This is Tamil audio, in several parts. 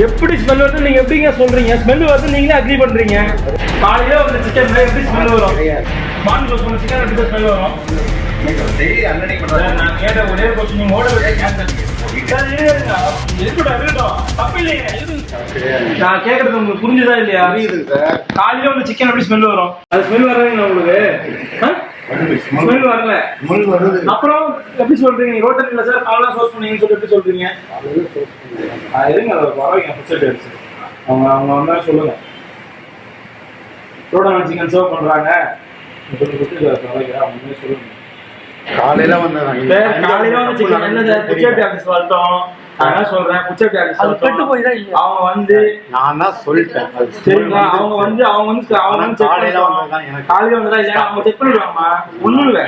எப்படி ஸ்மெல் வருது நீங்க எப்படிங்க சொல்றீங்க? ஸ்மெல் வருது நீங்களே அக்ரி பண்றீங்க. காலையில வந்து சிக்கன் எப்படி ஸ்மெல் வரும்? மார்னிங் ரோஸ்ட் பண்ண சிக்கன் எப்படி ஸ்மெல் வரும்? நான் கேட்ட ஒரே கொஸ்டின் நீங்க ஓட நான் கேக்குறது உங்களுக்கு புரிஞ்சுதா இல்லையா? காலையில வந்து சிக்கன் எப்படி ஸ்மெல் வரும்? அது ஸ்மெல் வர்றதுங்க உங்களுக்கு? ஸ்மெல் வரல. அப்புறம் எப்படி சொல்றீங்க? ரோட்டரி இல்ல சார் காலையில சோர்ஸ் பண்ணீங்கன்னு சொல்லி எப்படி சொல்றீங்க? இருங்க பரவாயில்ல பிடிச்சிட்டு அடிச்சு அவங்க அவங்க வந்தா சொல்லுங்க. ரோட்டரி சிக்கன் சர்வ் பண்றாங்க சொல்லுங்க. காலையில வந்து சிக்கன் என்ன புச்சேபி ஆஃபீஸ் வரட்டும். நான் சொல்றேன் புச்சேபி ஆஃபீஸ் அவங்க வந்து நான் தான் சொல்லிட்டேன். சரிங்களா? அவங்க வந்து காலையில வந்ததா இல்லையா அவங்க செக் பண்ணிடுவாங்கம்மா. ஒண்ணும் இல்ல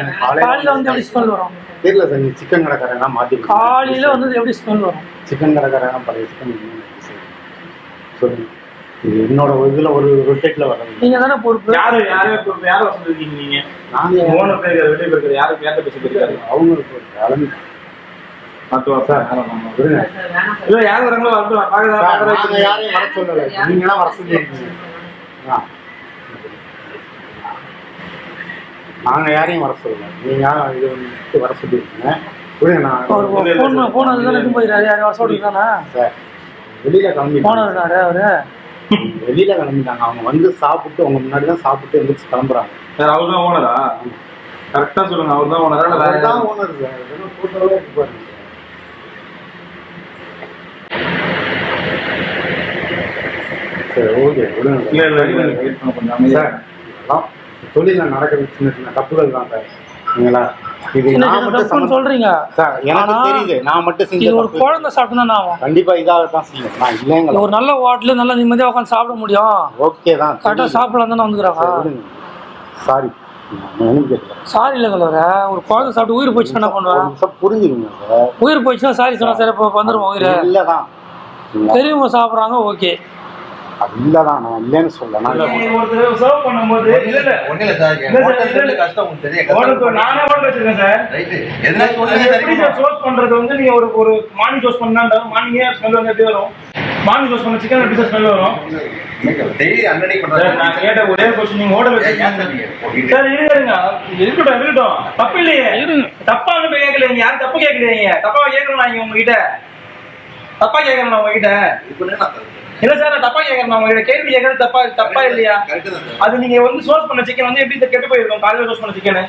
காலையில வந்து எப்படி ஸ்மெல் வரும் தெரியல சார். நீ சிக்கன் கடைக்காரனா மாத்தி காலையில வந்து எப்படி ஸ்மெல் வரும்? சிக்கன் கடைக்காரனா பழைய சிக்கன் சொல்லுங்க. இது என்னோட இதுல ஒரு ரொட்டேட்ல வர்றது. நீங்க தானே பொறுப்பு. யாரு பொறுப்பு? யாரை வசதிருக்கீங்க நீங்க? நாங்க ஓனர் பேர் வெளியே இருக்கிற யாருக்கு ஏற்ற பேசிருக்காரு அவங்களுக்கு கிளம்பி பார்த்துவா சார். இல்ல யார் வராங்களோ வரட்டும். யாரையும் வர சொல்லல. நீங்க தான் வர சொல்லிருக்கீங்க. நாங்க யாரையும் வர சொல்லல. நீங்க இது வந்து வர சொல்லிருக்கீங்க. போன் அதுதானே போயிடாரு. யாரும் வர சொல்லிருக்கானா சார்? வெளியில கிளம்பி போனாரு அவரு. வெளியில கிளம்பிட்டாங்க. அவங்க வந்து சாப்பிட்டு அவங்க முன்னாடி தான் சாப்பிட்டு எந்திரிச்சு கிளம்புறாங்க. சார் அவர் தான் ஓனரா? கரெக்டா சொல்லுங்க. அவர் தான் ஓனரா? அவர் தான் ஓனர் சார். போட்டோவே இருக்கு பாருங்க. சரி ஓகே விடுங்க சார். தொழில நடக்கிற சின்ன சின்ன தப்புகள் தான் சார். நீங்களா இது நான் மட்டும் சொல்றீங்க சார்? எனக்கு தெரியுது. நான் மட்டும் செஞ்ச ஒரு குழந்தை சாப்பிட்டா ஆகும். கண்டிப்பா இதாக தான் செய்யும். நான் இல்லைங்க. ஒரு நல்ல ஹோட்டல் நல்லா நிம்மதியா உட்காந்து சாப்பிட முடியும். ஓகே தான். கரெக்டா சாப்பிடலாம் தானே வந்துக்கிறாங்க. சாரி சாரி இல்லைங்களா? ஒரு குழந்தை சாப்பிட்டு உயிர் போயிடுச்சு என்ன பண்ணுவேன்? புரிஞ்சுக்கோங்க சார். உயிர் போயிடுச்சுன்னா சாரி சொன்னா சரி இப்போ வந்துடும் உயிர். இல்லதான் பெரியவங்க சாப்பிட்றாங்க ஓகே. அது இல்லதான். நான் இல்லைன்னு சொல்ல. ஒருத்தர் சர்வ் பண்ணும்போது நானே வச்சிருக்கேன் சார். சோர்ஸ் பண்றது வந்து நீங்க ஒரு மார்னிங் சோர்ஸ் பண்ணா மார்னிங்கே ஸ்மெல் வந்து எப்படி வரும்? மார்னிங் சோர்ஸ் பண்ண சிக்கன் எப்படி ஸ்மெல் வரும்? நான் கேட்ட ஒரே கொஸ்டின் நீங்க ஓட வச்சிருக்கீங்க சார். இருக்கட்டும் தப்பு இல்லையே. தப்பா ஒன்றும் கேட்கலைங்க. யாரும் தப்பு கேட்கலைங்க. தப்பா கேட்கணும். நான் உங்ககிட்ட தப்பா கேட்கறேன் உங்ககிட்ட. இல்ல சார் நான் தப்பா கேட்கறேன். உங்ககிட்ட கேள்வி கேட்கறது தப்பா இல்லையா? அது நீங்க வந்து சோர்ஸ் பண்ண சிக்கன் வந்து எப்படி கெட்டு போயிருக்கும்? காலையில சோர்ஸ் பண்ண சிக்கன்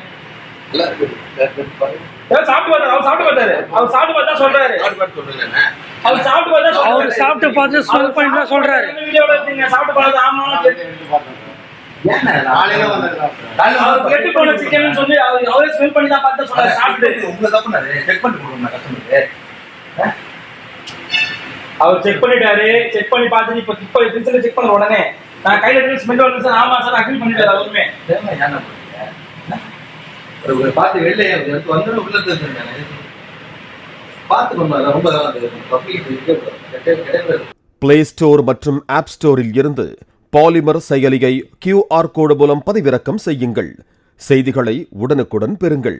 சாப்பிட்டு பார்த்தாரு. அவர் சாப்பிட்டு பார்த்தா சொல்றாரு. அவர் சாப்பிட்டு பார்த்து ஸ்மெல் பண்ணிட்டு சொல்றாரு. சாப்பிட்டு பார்த்து ஆமா கெட்டு போன சிக்கன் சொல்லி அவரே ஸ்மெல் பண்ணி தான் பார்த்து சொல்றாரு. சாப்பிட்டு அவர் செக் பண்ணிட்டாரு. செக் பண்ணி பார்த்துட்டு இப்போ ட்ரிங்க்ஸ்ல செக் பண்ண உடனே நான் கையில ட்ரிங்க்ஸ் ஸ்மெல் வருது சார். ஆமா சார் அக்ரி பண்ணிட்டாரு. அவருமே பார்த்து வெளியே வந்து உள்ள பிளே ஸ்டோர் மற்றும் ஆப் ஸ்டோரில் இருந்து பாலிமர் செயலியை QR கோடு மூலம் பதிவிறக்கம் செய்யுங்கள். செய்திகளை உடனுக்குடன் பெறுங்கள்.